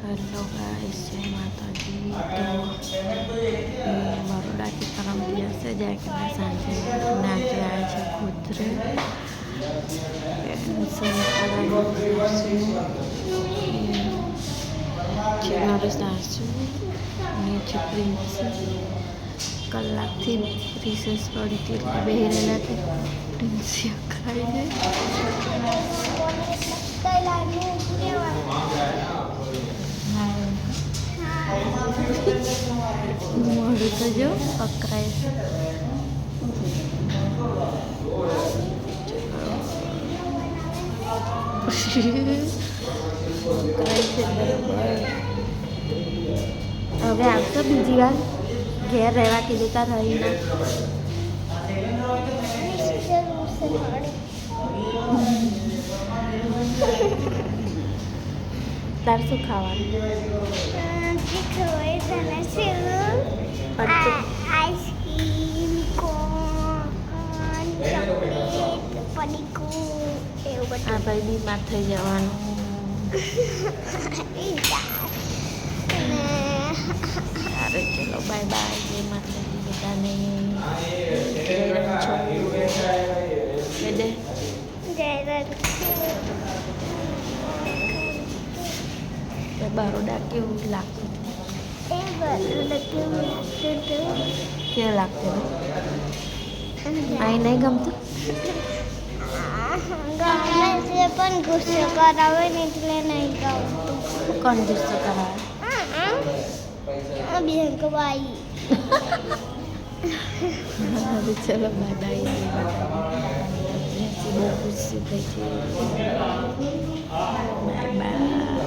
Hello guys, જય માતાજી। તો બરોડાથી પરમ દિવસે જાય કે સાંજે નાચી આવે છે કૂતરે છે મારું સાસુ અને છે પ્રિન્સ। કલાકથી રિસેસ પડી હતી એટલે બેહેરેલા તે પ્રિન્સિયા ખાઈને મોડું તો જો પકડાય છે બરાબર। હવે આવતો બીજી વાર ઘેર રહેવા કીધું તાર રહીને તાર શું ખાવાનું? આઈસ્ક્રીમ, કોન, ચોકલેટ, પડીકું એવું બધું। આ ભાઈ બીમાર થઈ જવાનું। અરે ચલો બાય બાય, જય માતાજી બધાને। બરોડા કેવું લાગતું? કેવું લાગતું? અહીં નહીં ગમતું? ગમે છે પણ ગુસ્સો કરાવે ને એટલે નહીં ગમતું। કોણ ગુસ્સો કરાવે? બેંકવાળી। હવે ચલો બાય બાય, બહુ ખુશી થઈ છે। Bye bye.